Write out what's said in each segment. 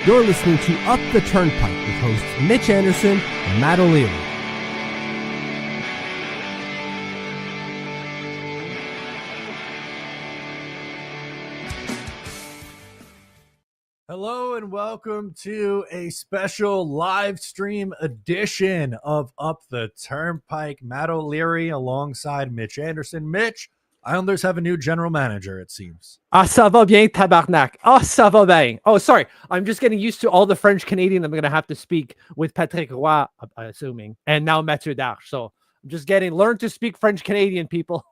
You're listening to Up the Turnpike with hosts Mitch Anderson and Matt O'Leary. Hello and welcome to a special live stream edition of Up the Turnpike. Matt O'Leary alongside Mitch Anderson. Mitch, Islanders have a new general manager, it seems. Ah, ça va bien, tabarnak. Ah, ça va bien. Oh, sorry. I'm just getting used to all the French Canadian I'm going to have to speak with Patrick Roy, assuming, and now Mathieu Darche. So I'm just learn to speak French Canadian, people.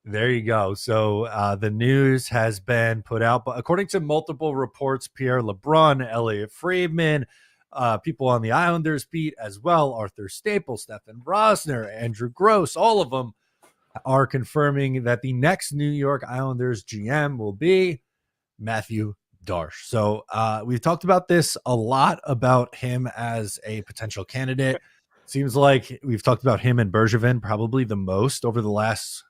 There you go. So the news has been put out, but according to multiple reports, Pierre LeBrun, Elliot Friedman, people on the Islanders beat as well, Arthur Staples, Stefan Rosner, Andrew Gross, all of them are confirming that the next New York Islanders GM will be Mathieu Darche. So we've talked about this a lot, about him as a potential candidate. Seems like we've talked about him and Bergevin probably the most over the last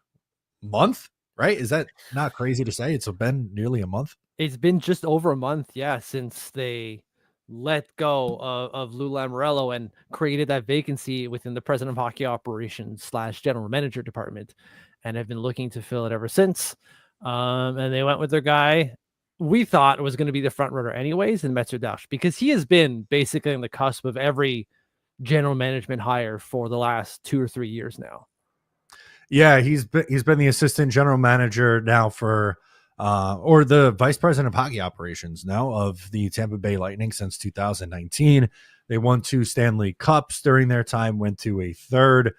month, right? Is that not crazy to say? It's been nearly a month. It's been just over a month, yeah, since they let go of Lou Lamoriello and created that vacancy within the president of hockey operations / general manager department, and have been looking to fill it ever since. And they went with their guy we thought was going to be the front runner anyways, in Mathieu Darche, because he has been basically on the cusp of every general management hire for the last 2 or 3 years now. Yeah, he's been the assistant general manager now for or the vice president of hockey operations now of the Tampa Bay Lightning since 2019. They won 2 Stanley Cups during their time, went to a third,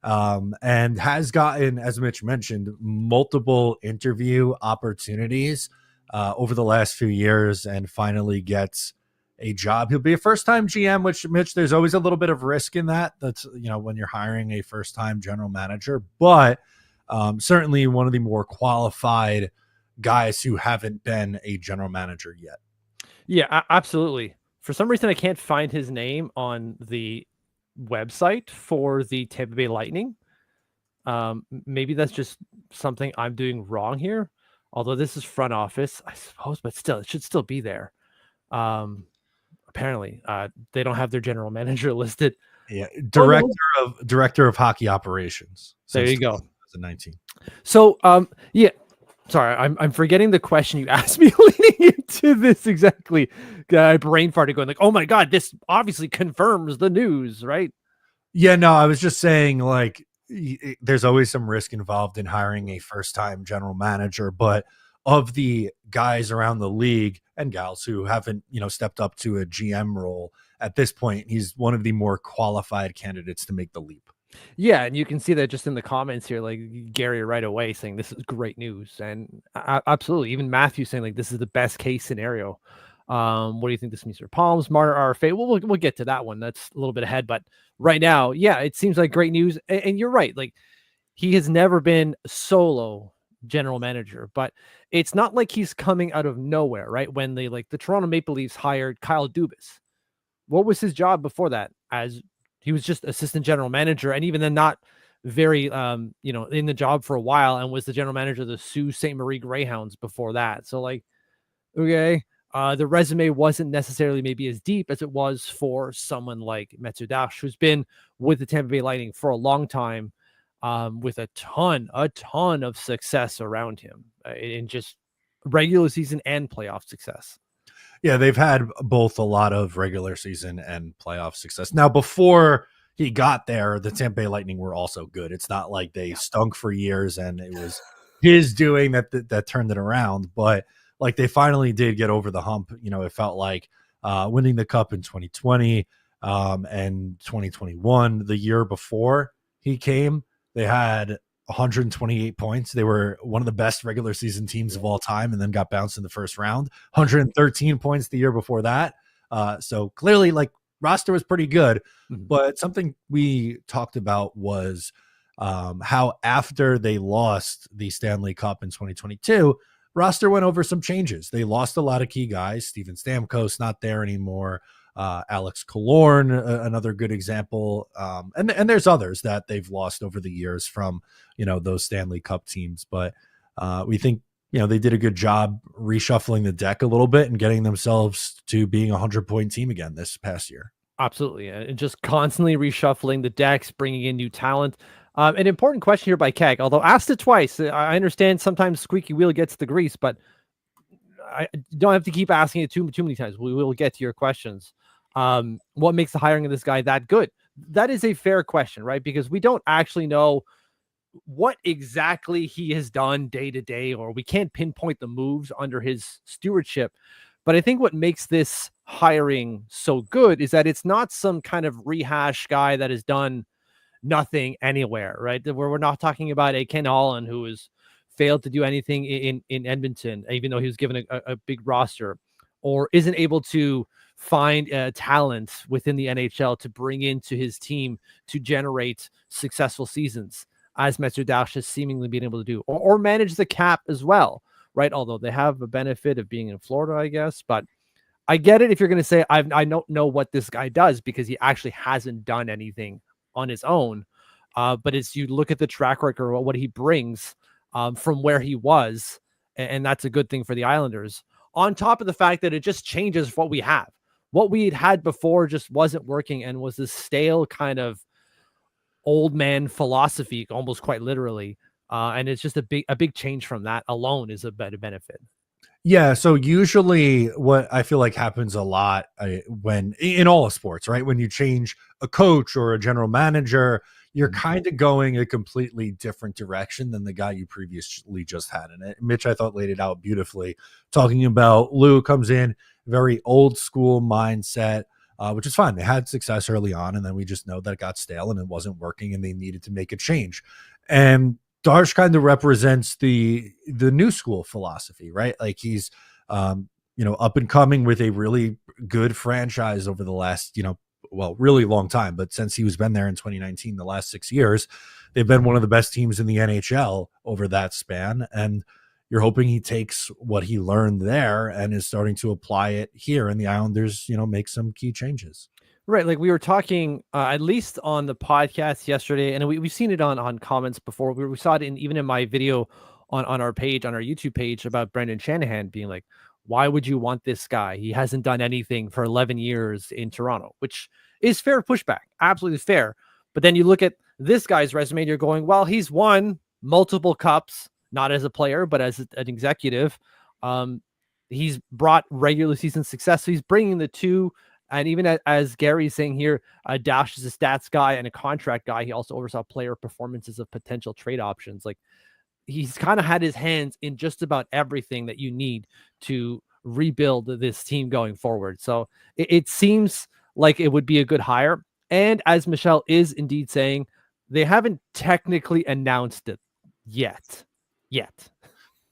and has gotten, as Mitch mentioned, multiple interview opportunities over the last few years, and finally gets a job. He'll be a first-time GM, which, Mitch, there's always a little bit of risk in that. That's, when you're hiring a first-time general manager, but certainly one of the more qualified guys who haven't been a general manager yet. Yeah, absolutely. For some reason, I can't find his name on the website for the Tampa Bay Lightning. Maybe that's just something I'm doing wrong here. Although this is front office, I suppose, but still, it should still be there. Apparently, they don't have their general manager listed. Yeah, director of hockey operations. There you go. 2019. So, yeah. Sorry, I'm forgetting the question you asked me leading into this exactly. I brain farted going like, oh my God, this obviously confirms the news, right? Yeah, no, I was just saying, like, there's always some risk involved in hiring a first-time general manager, but of the guys around the league and gals who haven't, stepped up to a GM role at this point, he's one of the more qualified candidates to make the leap. Yeah, and you can see that just in the comments here, like Gary right away saying this is great news, and absolutely, even Matthew saying like this is the best case scenario. What do you think this means for Palms, Marner, RFA? We'll get to that one. That's a little bit ahead, but right now, yeah, it seems like great news. And you're right, like he has never been solo general manager, but it's not like he's coming out of nowhere, right? When the Toronto Maple Leafs hired Kyle Dubas, what was his job before that? As he was just assistant general manager, and even then not very, in the job for a while, and was the general manager of the Sault Ste. Marie Greyhounds before that. So okay, the resume wasn't necessarily maybe as deep as it was for someone like Mathieu Darche, who's been with the Tampa Bay Lightning for a long time, with a ton of success around him in just regular season and playoff success. Yeah, they've had both a lot of regular season and playoff success. Now, before he got there, the Tampa Bay Lightning were also good. It's not like they stunk for years and it was his doing that turned it around. But like they finally did get over the hump. It felt like winning the Cup in 2020 and 2021, the year before he came, they had 128 points. They were one of the best regular season teams of all time, and then got bounced in the first round. 113 points the year before that. So clearly, roster was pretty good. Mm-hmm. But something we talked about was how after they lost the Stanley Cup in 2022, roster went over some changes. They lost a lot of key guys. Steven Stamkos not there anymore. Alex Killorn, another good example. And there's others that they've lost over the years from, those Stanley Cup teams. But we think, they did a good job reshuffling the deck a little bit and getting themselves to being a 100-point team again this past year. Absolutely. And just constantly reshuffling the decks, bringing in new talent. An important question here by Keg, although asked it twice. I understand sometimes squeaky wheel gets the grease, but I don't have to keep asking it too many times. We will get to your questions. What makes the hiring of this guy that good? That is a fair question, right? Because we don't actually know what exactly he has done day to day, or we can't pinpoint the moves under his stewardship. But I think what makes this hiring so good is that it's not some kind of rehash guy that has done nothing anywhere, right? We're not talking about a Ken Holland who has failed to do anything in Edmonton, even though he was given a big roster, or isn't able to find talent within the NHL to bring into his team to generate successful seasons, as Mathieu Darche has seemingly been able to do, or manage the cap as well, right? Although they have a benefit of being in Florida, I guess. But I get it if you're going to say, I don't know what this guy does, because he actually hasn't done anything on his own. But it's, you look at the track record or what he brings from where he was, and that's a good thing for the Islanders. On top of the fact that it just changes what we have. What we had before just wasn't working and was this stale kind of old man philosophy, almost quite literally. And it's just a big change from that alone is a better benefit. Yeah. So usually what I feel like happens a lot when in all of sports, right? When you change a coach or a general manager, you're kind of going a completely different direction than the guy you previously just had in it. Mitch, I thought, laid it out beautifully, talking about Lou comes in, very old school mindset, which is fine. They had success early on, and then we just know that it got stale and it wasn't working and they needed to make a change. And Darche kind of represents the new school philosophy, right? Like he's, up and coming with a really good franchise over the last, really long time. But since he was been there in 2019, the last 6 years, they've been one of the best teams in the NHL over that span. And you're hoping he takes what he learned there and is starting to apply it here, and the Islanders, make some key changes. Right. Like we were talking, at least on the podcast yesterday, and we've seen it on comments before. We saw it even in my video on our page, on our YouTube page, about Brendan Shanahan being like, why would you want this guy? He hasn't done anything for 11 years in Toronto, which is fair pushback. Absolutely fair. But then you look at this guy's resume and you're going, well, he's won multiple cups, not as a player, but as an executive. He's brought regular season success. So he's bringing the two. And even as Gary's saying here, Dash is a stats guy and a contract guy. He also oversaw player performances of potential trade options. Like he's kind of had his hands in just about everything that you need to rebuild this team going forward. So it seems like it would be a good hire. And as Michelle is indeed saying, they haven't technically announced it yet. Yeah,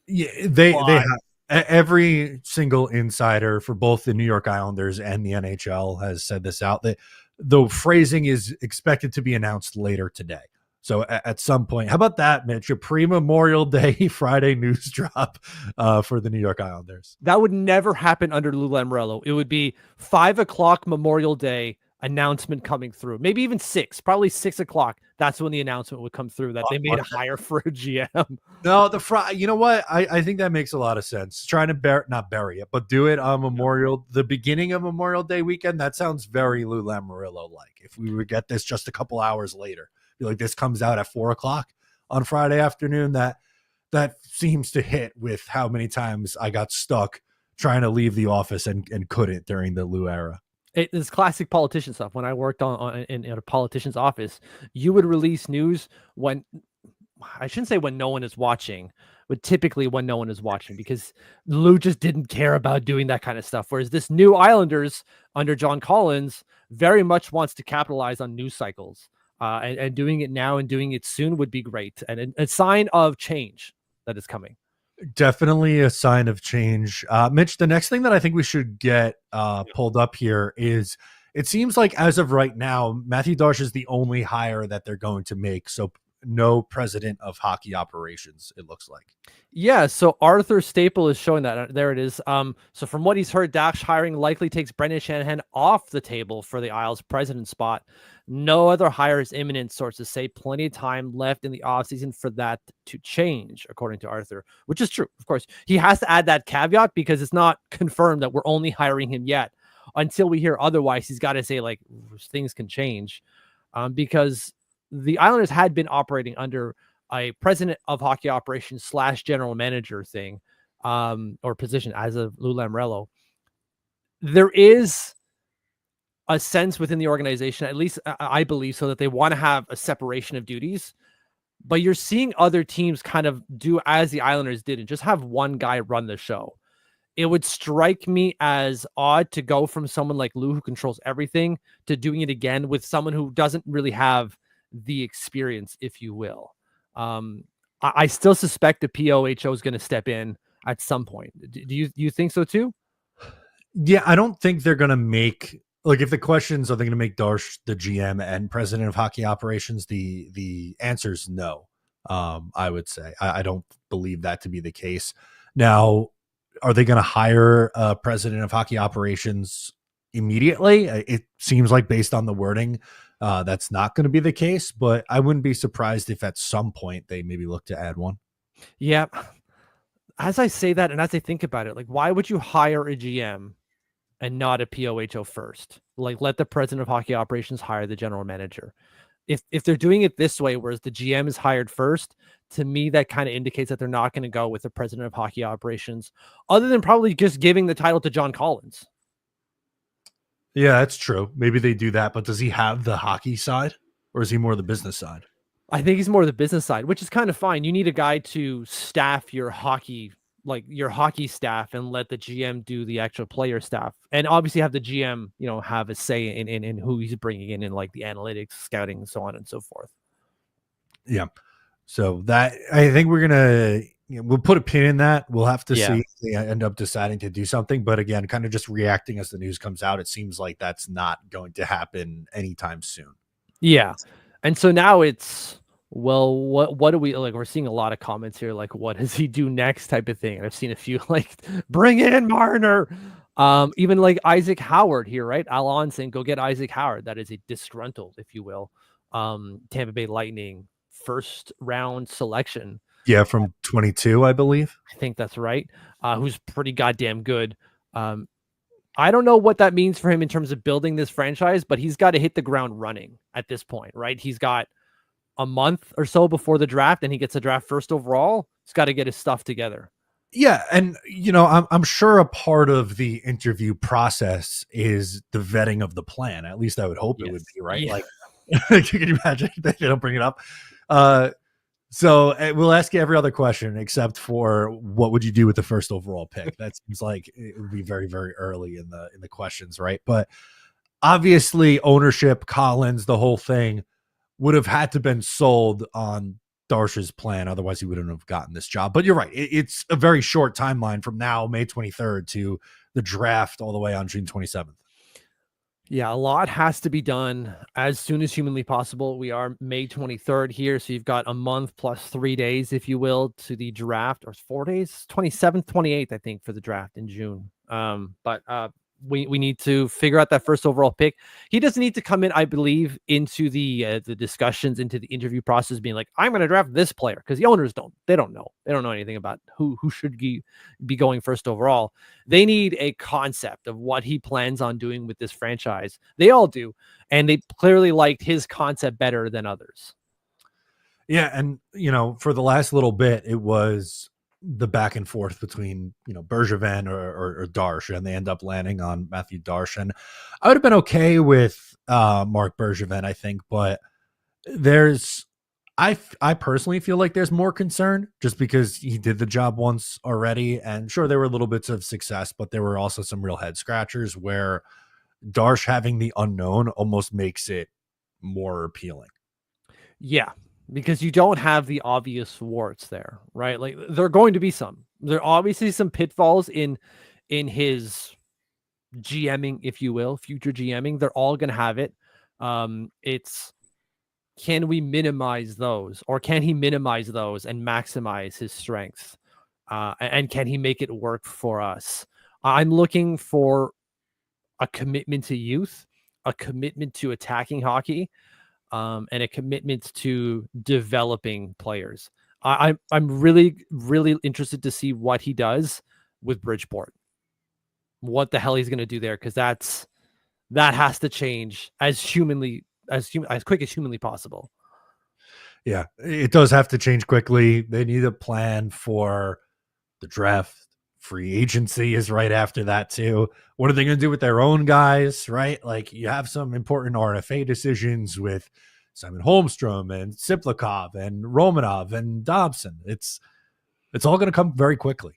they have. Every single insider for both the New York Islanders and the NHL has said this out, that the phrasing is expected to be announced later today. So at some point, how about that, Mitch? A pre-Memorial Day Friday news drop for the New York Islanders. That would never happen under Lou Lamoriello. It would be 5 o'clock Memorial Day announcement coming through, maybe even 6, probably 6 o'clock. That's when the announcement would come through that they made a hire for a GM. No, you know what? I think that makes a lot of sense. Trying to not bury it, but do it on the beginning of Memorial Day weekend. That sounds very Lou Lamoriello like. If we would get this just a couple hours later, be like, this comes out at 4 o'clock on Friday afternoon. That seems to hit with how many times I got stuck trying to leave the office and couldn't during the Lou era. It's classic politician stuff. When I worked in a politician's office, you would release news when, I shouldn't say when no one is watching, but typically when no one is watching, because Lou just didn't care about doing that kind of stuff. Whereas this new Islanders under John Collins very much wants to capitalize on news cycles, and doing it now and doing it soon would be great. And a sign of change that is coming. Definitely a sign of change. Mitch, the next thing that I think we should get pulled up here is, it seems like as of right now, Mathieu Darche is the only hire that they're going to make. So no president of hockey operations, it looks like. Yeah, so Arthur Staple is showing that. There it is. So from what he's heard, Dash hiring likely takes Brendan Shanahan off the table for the Isles president spot. No other hire is imminent, sources say. Plenty of time left in the offseason for that to change, according to Arthur, which is true. Of course, he has to add that caveat because it's not confirmed that we're only hiring him yet. Until we hear otherwise, he's got to say, like, things can change. Because the Islanders had been operating under a president of hockey operations / general manager thing, or position as of Lou Lamoriello. There is a sense within the organization, at least I believe so, that they want to have a separation of duties, but you're seeing other teams kind of do as the Islanders did and just have one guy run the show. It would strike me as odd to go from someone like Lou, who controls everything, to doing it again with someone who doesn't really have the experience, if you will. I still suspect the POHO is going to step in at some point. Do you think so too? Yeah, I don't think they're going to make, like, if the questions are they going to make Darche the GM and president of hockey operations, the answer is no. I would say I don't believe that to be the case. Now, are they going to hire a president of hockey operations immediately? It seems like, based on the wording, that's not going to be the case, but I wouldn't be surprised if at some point they maybe look to add one. Yeah. As I say that, and as I think about it, like, why would you hire a GM and not a POHO first? Like, let the president of hockey operations hire the general manager. If they're doing it this way, whereas the GM is hired first, to me, that kind of indicates that they're not going to go with the president of hockey operations, other than probably just giving the title to John Collins. Yeah, that's true. Maybe they do that, but does he have the hockey side, or is he more the business side? I think he's more the business side, which is kind of fine. You need a guy to staff your hockey, like your hockey staff, and let the GM do the actual player staff, and obviously have the GM, have a say in who he's bringing in like the analytics, scouting, and so on and so forth. Yeah. So that, I think we're gonna, we'll put a pin in that. We'll have to see if they end up deciding to do something. But again, kind of just reacting as the news comes out, it seems like that's not going to happen anytime soon. Yeah. And so now it's, well, what do we, like, we're seeing a lot of comments here, like, what does he do next type of thing. And I've seen a few like, bring in Marner. Even like Isaac Howard here, right? Alon saying, go get Isaac Howard. That is a disgruntled, if you will, Tampa Bay Lightning first round selection. Yeah, from 22, I believe. I think that's right. Who's pretty goddamn good. I don't know what that means for him in terms of building this franchise, but he's got to hit the ground running at this point, right? He's got a month or so before the draft, and he gets a draft first overall. He's got to get his stuff together. Yeah, and I'm sure a part of the interview process is the vetting of the plan. At least I would hope it would be, right? Yeah. Like, can you imagine that they don't bring it up? So we'll ask you every other question except for what would you do with the first overall pick? That seems like it would be very, very early in the questions, right? But obviously, ownership, Collins, the whole thing would have had to been sold on Darche's plan. Otherwise, he wouldn't have gotten this job. But you're right. It's a very short timeline from now, May 23rd, to the draft all the way on June 27th. Yeah, a lot has to be done as soon as humanly possible. We are May 23rd here, so you've got a month plus 3 days, if you will, to the draft, or 4 days, 27th, 28th, I think, for the draft in June. But we need to figure out that first overall pick. He doesn't need to come in, I believe, into the discussions, into the interview process, being like, I'm going to draft this player, because the owners don't know anything about who should be going first overall. They need a concept of what he plans on doing with this franchise. They all do, and they clearly liked his concept better than others. Yeah, and for the last little bit, it was the back and forth between Bergevin or Darche, and they end up landing on Mathieu Darche. And I would have been okay with Marc Bergevin, I think, but I personally feel like there's more concern just because he did the job once already, and sure, there were little bits of success, but there were also some real head scratchers where Darche having the unknown almost makes it more appealing. Yeah, because you don't have the obvious warts there, right? Like, there are going to be some. There are obviously some pitfalls in his GMing, if you will, future GMing. They're all going to have it. It's can we minimize those, or can he minimize those and maximize his strengths? And can he make it work for us? I'm looking for a commitment to youth, a commitment to attacking hockey, and a commitment to developing players. I'm really, really interested to see what he does with Bridgeport. What the hell he's going to do there, because that has to change as quick as humanly possible. Yeah, it does have to change quickly. They need a plan for the draft. Free agency is right after that too. What are they going to do with their own guys, right? Like, you have some important RFA decisions with Simon Holmstrom and Siplikov and Romanov and Dobson. It's all going to come very quickly.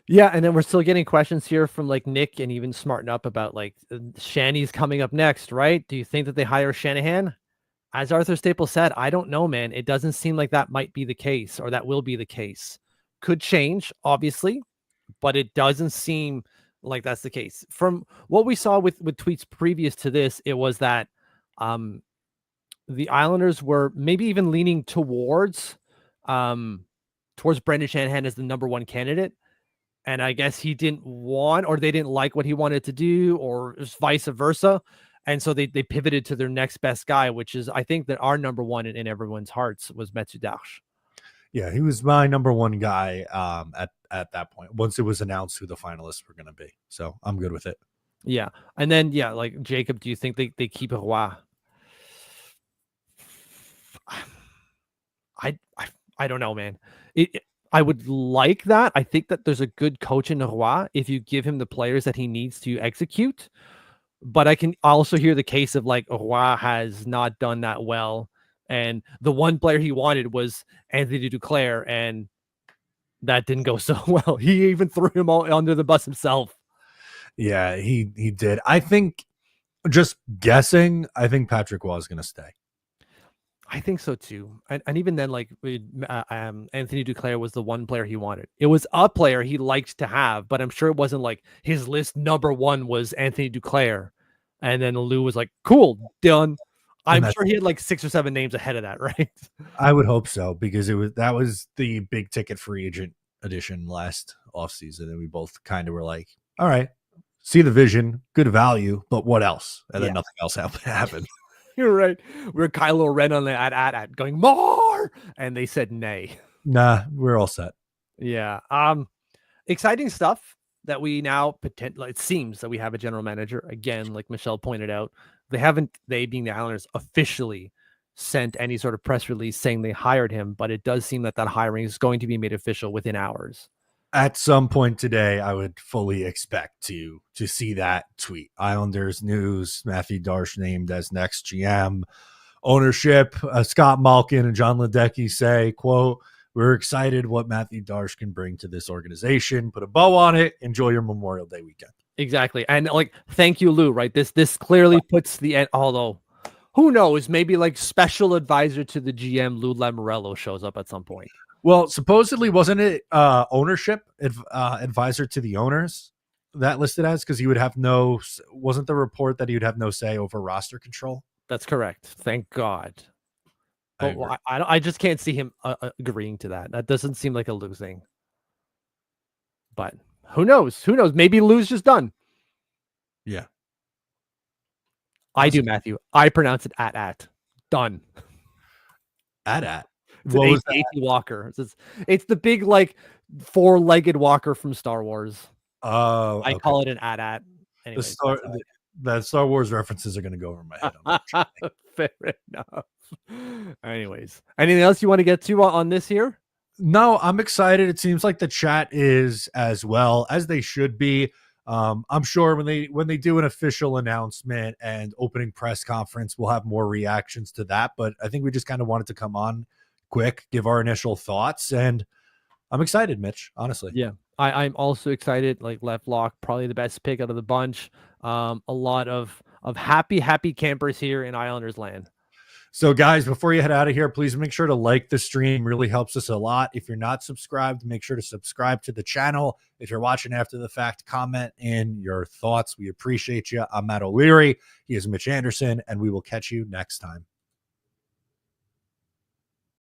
Yeah, and then we're still getting questions here from like Nick and even Smarten Up about like Shanny's coming up next, right? Do you think that they hire Shanahan? As Arthur Staples said, I don't know, man. It doesn't seem like that might be the case, or that will be the case. Could change, obviously, but it doesn't seem like that's the case. From what we saw with tweets previous to this, it was that the Islanders were maybe even leaning towards Brendan Shanahan as the number one candidate. And I guess he didn't want, or they didn't like what he wanted to do, or vice versa. And so they pivoted to their next best guy, which is, I think, that our number one in everyone's hearts was Mathieu Darche. Yeah, he was my number one guy at that point, once it was announced who the finalists were going to be. So I'm good with it. Yeah. And then, yeah, like Jacob, do you think they keep Roy? I don't know, man. I would like that. I think that there's a good coach in Roy if you give him the players that he needs to execute. But I can also hear the case of like Roy has not done that well. And the one player he wanted was Anthony Duclair, and that didn't go so well. He even threw him all under the bus himself. Yeah, he did. I think, just guessing, I think Patrick Roy is going to stay. I think so too. And even then, like Anthony Duclair was the one player he wanted. It was a player he liked to have, but I'm sure it wasn't like his list number one was Anthony Duclair. And then Lou was like, cool, done. I'm sure he had like 6 or 7 names ahead of that, right? I would hope so, because that was the big ticket free agent edition last offseason. And we both kind of were like, all right, see the vision, good value, but what else? And then nothing else happened. You're right. We're Kylo Ren on the at going more, and they said nay. Nah, we're all set. Yeah. Exciting stuff that we now it seems that we have a general manager again, like Michelle pointed out. They being the Islanders officially sent any sort of press release saying they hired him, but it does seem that hiring is going to be made official within hours. At some point today, I would fully expect to see that tweet. Islanders news, Mathieu Darche named as next GM. Ownership, Scott Malkin and John Ledecky say, quote, "We're excited what Mathieu Darche can bring to this organization. Put a bow on it. Enjoy your Memorial Day weekend." Exactly. And like, thank you, Lou, right? This clearly puts the end, although who knows, maybe like special advisor to the GM, Lou Lamoriello, shows up at some point. Well, supposedly, wasn't it ownership advisor to the owners that listed as, because he would have wasn't the report that he would have no say over roster control? That's correct. Thank God. But I just can't see him agreeing to that. That doesn't seem like a Lou thing. But who knows? Who knows? Maybe Lou's just done. Yeah. I do, Matthew. I pronounce it at. Done. At. It's an AT walker. It's the big, like, 4-legged walker from Star Wars. Oh, I call it an at. Anyways, the Star Wars references are going to go over my head. Fair enough. Anyways, anything else you want to get to on this here? No, I'm excited. It seems like the chat is as well, as they should be. I'm sure when they do an official announcement and opening press conference, we'll have more reactions to that. But I think we just kind of wanted to come on quick, give our initial thoughts, and I'm excited, Mitch, honestly. Yeah, I'm also excited. Like, left lock, probably the best pick out of the bunch. A lot of happy campers here in Islanders land. So guys, before you head out of here, please make sure to like the stream. Really helps us a lot. If you're not subscribed, make sure to subscribe to the channel. If you're watching after the fact, comment in your thoughts. We appreciate you. I'm Matt O'Leary. He is Mitch Anderson, and we will catch you next time.